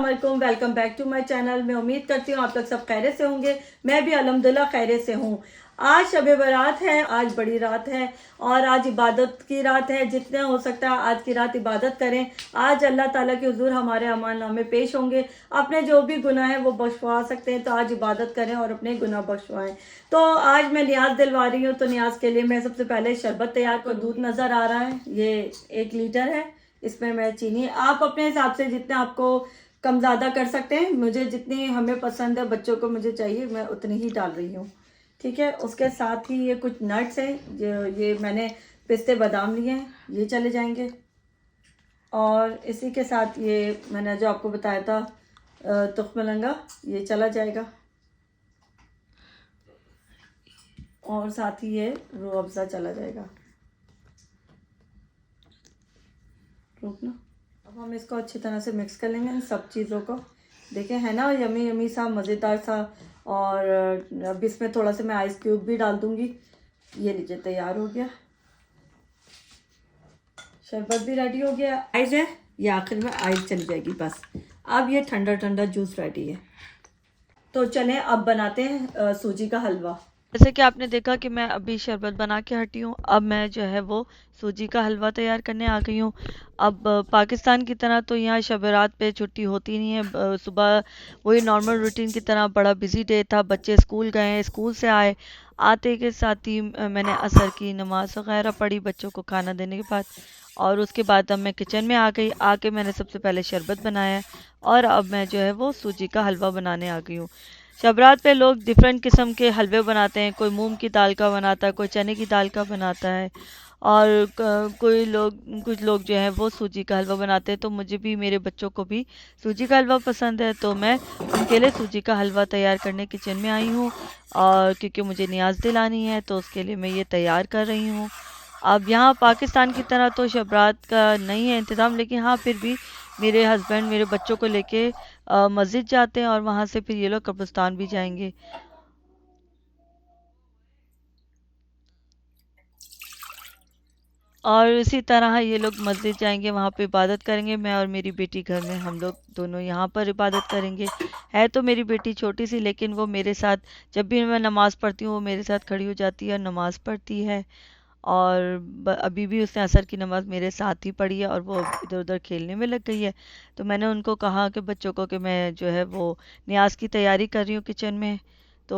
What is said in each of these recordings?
वालेकुम, welcome back to my channel. मैं उम्मीद करती हूँ आप लोग सब खैरियत से होंगे। मैं भी अल्हम्दुलिल्लाह खैरियत से हूँ। आज शब बारात है, आज बड़ी रात है और आज इबादत की रात है। जितना हो सकता है आज की रात इबादत करें। आज अल्लाह ताला के हुजूर हमारे अमालनामे पेश होंगे। अपने जो भी गुनाह हैं वो बख्शवा सकते हैं, तो आज इबादत करें और अपने गुनाह बख्शवाएं। तो आज मैं न्याज दिलवा रही हूँ, तो न्याज के लिए मैं सबसे पहले शरबत तैयार कर। दूध नज़र आ रहा है, ये 1 लीटर है। इसमें मैं चीनी आप अपने हिसाब से जितना आपको कम ज़्यादा कर सकते हैं। मुझे जितनी हमें पसंद है, बच्चों को मुझे चाहिए, मैं उतनी ही डाल रही हूँ। ठीक है। उसके साथ ही ये कुछ नट्स हैं, जो ये मैंने पिस्ते बादाम लिए हैं, ये चले जाएंगे। और इसी के साथ ये मैंने जो आपको बताया था तुख्मलंगा, ये चला जाएगा। और साथ ही ये रूह अफ़ज़ा चला जाएगा। रुकना। अब हम इसको अच्छी तरह से मिक्स कर लेंगे इन सब चीज़ों को। देखें, है ना यमी यमी सा, मज़ेदार सा। और अब इसमें थोड़ा सा मैं आइस क्यूब भी डाल दूँगी। ये लीजिए, तैयार हो गया। शरबत भी रेडी हो गया। आइस है, ये आखिर में आइस चली जाएगी बस। अब ये ठंडा ठंडा जूस रेडी है। तो चलें अब बनाते हैं सूजी का हलवा। जैसे कि आपने देखा कि मैं अभी शरबत बना के हटी हूँ। अब मैं जो है वो सूजी का हलवा तैयार करने आ गई हूँ। अब पाकिस्तान की तरह तो यहाँ शब रात पे छुट्टी होती नहीं है। सुबह वही नॉर्मल रूटीन की तरह बड़ा बिजी डे था। बच्चे स्कूल गए हैं, स्कूल से आए, आते के साथ ही मैंने असर की नमाज वगैरह पढ़ी बच्चों को खाना देने के बाद। और उसके बाद अब मैं किचन में आ गई। आके मैंने सबसे पहले शरबत बनाया और अब मैं जो है वो सूजी का हलवा बनाने आ गई हूँ। शब रात पे लोग डिफरेंट किस्म के हलवे बनाते हैं। कोई मूंग की दाल का बनाता है, कोई चने की दाल का बनाता है, और कुछ लोग जो है वो सूजी का हलवा बनाते हैं। तो मुझे भी, मेरे बच्चों को भी सूजी का हलवा पसंद है, तो मैं उनके लिए सूजी का हलवा तैयार करने किचन में आई हूँ। और क्योंकि मुझे नियाज दिलानी है तो उसके लिए मैं ये तैयार कर रही हूँ। अब यहाँ पाकिस्तान की तरह तो शब रात का नहीं है इंतज़ाम, लेकिन हाँ फिर भी मेरे हस्बैंड मेरे बच्चों को लेके मस्जिद जाते हैं और वहाँ से फिर ये लोग कब्रिस्तान भी जाएंगे। और इसी तरह ये लोग मस्जिद जाएंगे, वहाँ पे इबादत करेंगे। मैं और मेरी बेटी घर में, हम लोग दोनों यहाँ पर इबादत करेंगे। है तो मेरी बेटी छोटी सी, लेकिन वो मेरे साथ, जब भी मैं नमाज़ पढ़ती हूँ वो मेरे साथ खड़ी हो जाती है, नमाज़ पढ़ती है। और अभी भी उसने असर की नमाज़ मेरे साथ ही पढ़ी है और वो इधर उधर खेलने में लग गई है। तो मैंने उनको कहा कि बच्चों को कि मैं जो है वो न्याज की तैयारी कर रही हूँ किचन में। तो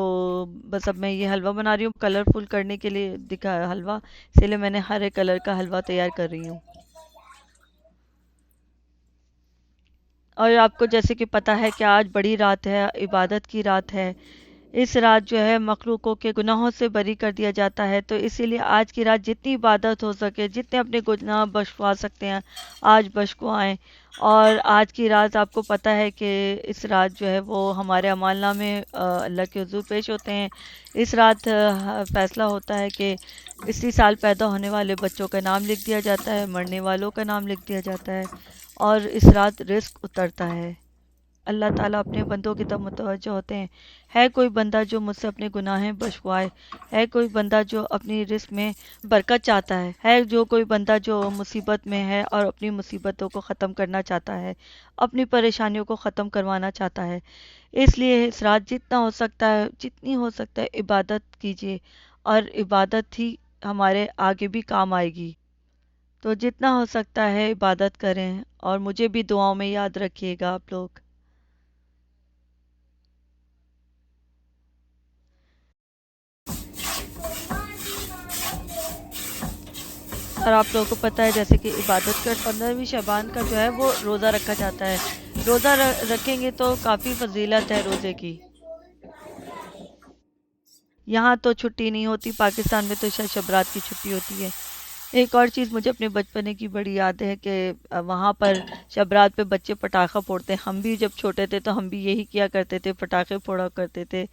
बस अब मैं ये हलवा बना रही हूँ कलरफुल करने के लिए, दिखा हलवा, इसलिए मैंने हरे कलर का हलवा तैयार कर रही हूँ। और आपको जैसे कि पता है कि आज बड़ी रात है, इबादत की रात है। इस रात जो है मखलूकों के गुनाहों से बरी कर दिया जाता है। तो इसीलिए आज की रात जितनी इबादत हो सके, जितने अपने गुनाह बख्शवा सकते हैं आज बख्शवाएं। और आज की रात आपको पता है कि इस रात जो है वो हमारे अमालनामे अल्लाह के हुजूर पेश होते हैं। इस रात फैसला होता है कि इसी साल पैदा होने वाले बच्चों का नाम लिख दिया जाता है, मरने वालों का नाम लिख दिया जाता है, और इस रात रिस्क उतरता है। अल्लाह ताला अपने बंदों की तरफ मुतवज्जो होते हैं। है कोई बंदा जो मुझसे अपने गुनाहें बख्शवाए, है कोई बंदा जो अपनी रिस्क में बरकत चाहता है जो कोई बंदा जो मुसीबत में है और अपनी मुसीबतों को ख़त्म करना चाहता है, अपनी परेशानियों को ख़त्म करवाना चाहता है। इसलिए इस रात जितना हो सकता है, जितनी हो सकता है इबादत कीजिए, और इबादत ही हमारे आगे भी काम आएगी। तो जितना हो सकता है इबादत करें, और मुझे भी दुआओं में याद रखिएगा आप लोग। और आप लोगों को पता है जैसे कि इबादत का 15वीं शबान का जो है वो रोज़ा रखा जाता है। रोज़ा रखेंगे तो काफ़ी फजीलत है रोज़े की। यहाँ तो छुट्टी नहीं होती, पाकिस्तान में तो शायद शब रात की छुट्टी होती है। एक और चीज़ मुझे अपने बचपने की बड़ी याद है कि वहाँ पर शब रात पे बच्चे पटाखा फोड़ते हैं। हम भी जब छोटे थे तो हम भी यही किया करते थे, पटाखे फोड़ा करते थे।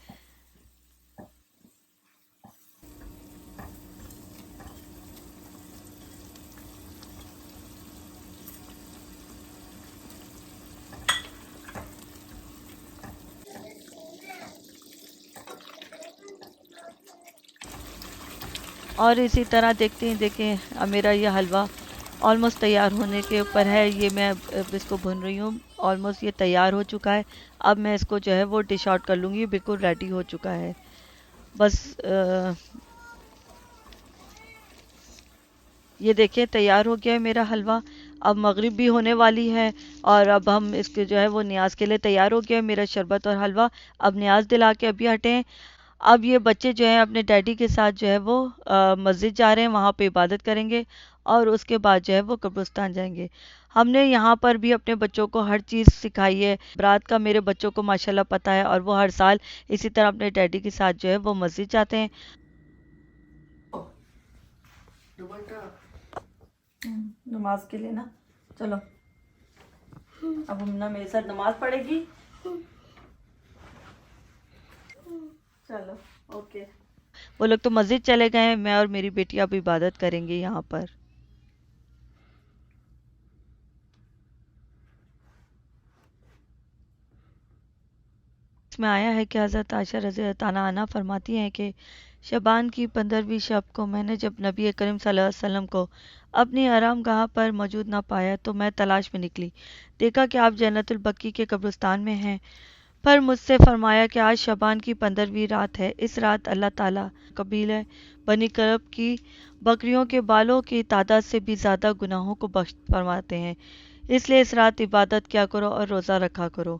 और इसी तरह देखते ही देखें मेरा ये हलवा ऑलमोस्ट तैयार होने के ऊपर है। ये मैं अब इसको भून रही हूँ। ऑलमोस्ट ये तैयार हो चुका है। अब मैं इसको जो है वो डिश आउट कर लूँगी। बिल्कुल रेडी हो चुका है। बस ये देखिए तैयार हो गया है मेरा हलवा। अब मगरिब भी होने वाली है और अब हम इसके जो है वो न्याज के लिए तैयार हो गया है मेरा शरबत और हलवा। अब न्याज दिला के अभी हटे हैं। अब ये बच्चे जो हैं अपने डैडी के साथ जो है वो मस्जिद जा रहे हैं, वहाँ पे इबादत करेंगे और उसके बाद जो है वो कब्रिस्तान जाएंगे। हमने यहाँ पर भी अपने बच्चों को हर चीज़ सिखाई है। बारात का मेरे बच्चों को माशाल्लाह पता है और वो हर साल इसी तरह अपने डैडी के साथ जो है वो मस्जिद जाते हैं। नमाज के लिए ना, चलो अब हमना मेरे साथ नमाज पढ़ेगी। चलो ओके। वो लोग तो मस्जिद चले गए हैं, मैं और मेरी बेटी अब इबादत करेंगे यहाँ पर। इसमें आया है कि हज़रत आयशा रज़ी अल्लाह अन्हा फरमाती हैं कि शबान की 15वीं शब को मैंने जब नबी करीम सल्लल्लाहु अलैहि वसल्लम को अपनी आरामगाह पर मौजूद ना पाया तो मैं तलाश में निकली। देखा कि आप जन्नतुल बकी के कब्रिस्तान में हैं। पर मुझसे फरमाया कि आज शबान की 15वीं रात है। इस रात अल्लाह ताला कबीले बनी करब की बकरियों के बालों की तादाद से भी ज़्यादा गुनाहों को बख्श फरमाते हैं। इसलिए इस रात इबादत किया करो और रोज़ा रखा करो।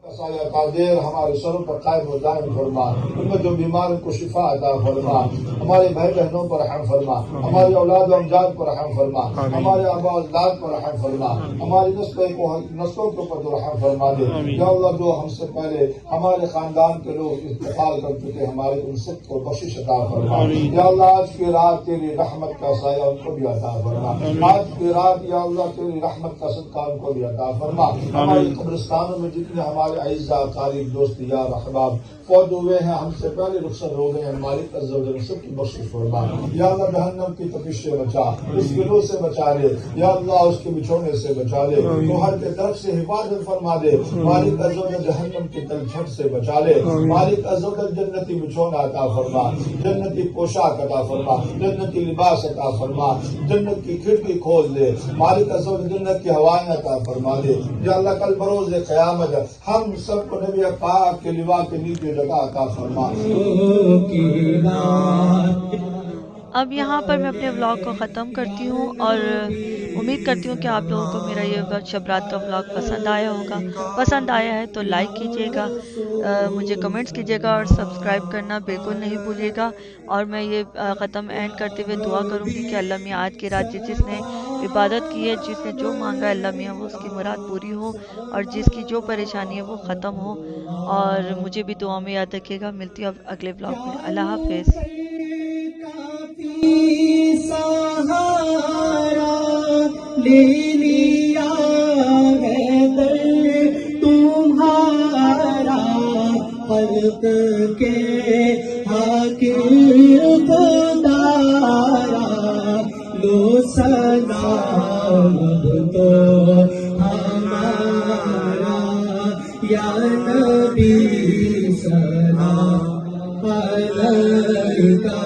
कादिर हमारे सरों पर कायम व दायम फरमा, उनमें जो बीमार उनको शिफा अता फरमा, हमारे भाई बहनों पर रहम फरमा, हमारे औलाद अमजाद पर रहम फरमा, हमारे आबा अजदाद पर रहम फरमा, हमारी नस्लों के ऊपर जो रहम फरमा दे। या अल्लाह जो हमसे पहले हमारे खानदान के लोग इंतकाल कर चुके हमारे उन सब को बख्शिश अता फरमा। या अल्लाह आज की रात तेरी रहमत का साया उनको भी अता फरमा। आज की रात या अल्लाह तेरी रहमत का सदका उनको भी अता फरमा। हमारे कब्रिस्तानों में जितने हमारे अज़्ज़ा क़रीब दोस्त यार अहबाब फौत हुए हैं, हमसे पहले रुखसत हो गए हैं, मालिक अज़्ज़ा व जल सबकी बख्शिश फरमा। या अल्लाह जहन्नम की तपिश से बचा, उस गिरोह से बचा ले। या अल्लाह उसके बिछोने से बचा ले। तो हर के तरफ से हिफाजत फरमा दे। मालिक अज़्ज़ा व जल जहन्नम की तलछट से बचा ले। मालिक अज़्ज़ा व जल जन्नती बिछोना अता फरमा, जन्नती पोशाक अता फरमा, जन्नती लिबास अता फरमा, जन्नत की खिड़की खोल दे। मालिक अज़्ज़ा व जल जन्नत की हवाएं अता फरमा दे। या अल्लाह कल बरोज़ क़यामत हम सबको नबी पाक के लिवा के नीचे जगह अता फरमा। अब यहाँ पर मैं अपने व्लॉग को ख़त्म करती हूँ और उम्मीद करती हूँ कि आप लोगों को मेरा ये शब रात का व्लॉग पसंद आया होगा। पसंद आया है तो लाइक कीजिएगा, मुझे कमेंट्स कीजिएगा और सब्सक्राइब करना बिल्कुल नहीं भूलिएगा। और मैं ये ख़त्म एंड करते हुए दुआ करूँगी कि अल्लाह मियाँ आज की रात जिसने इबादत की है, जिसने जो मांगा है, अल्लाह मियाँ वो उसकी मुराद पूरी हो और जिसकी जो परेशानी है वो ख़त्म हो। और मुझे भी दुआ में याद रखिएगा। मिलती हूँ अगले व्लॉग में। अल्लाह हाफिज़। सहारा ले लिया है दर तुम्हारा, खल्क के हाकिम खुदारा, लो सलाम तो हमारा, या नबी सलाम अलैका,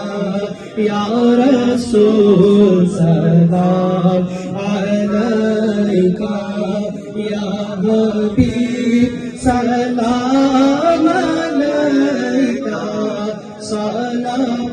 या रसूल सलाम अलैका, या हबीब सलाम अलैका, सलावतुल्लाह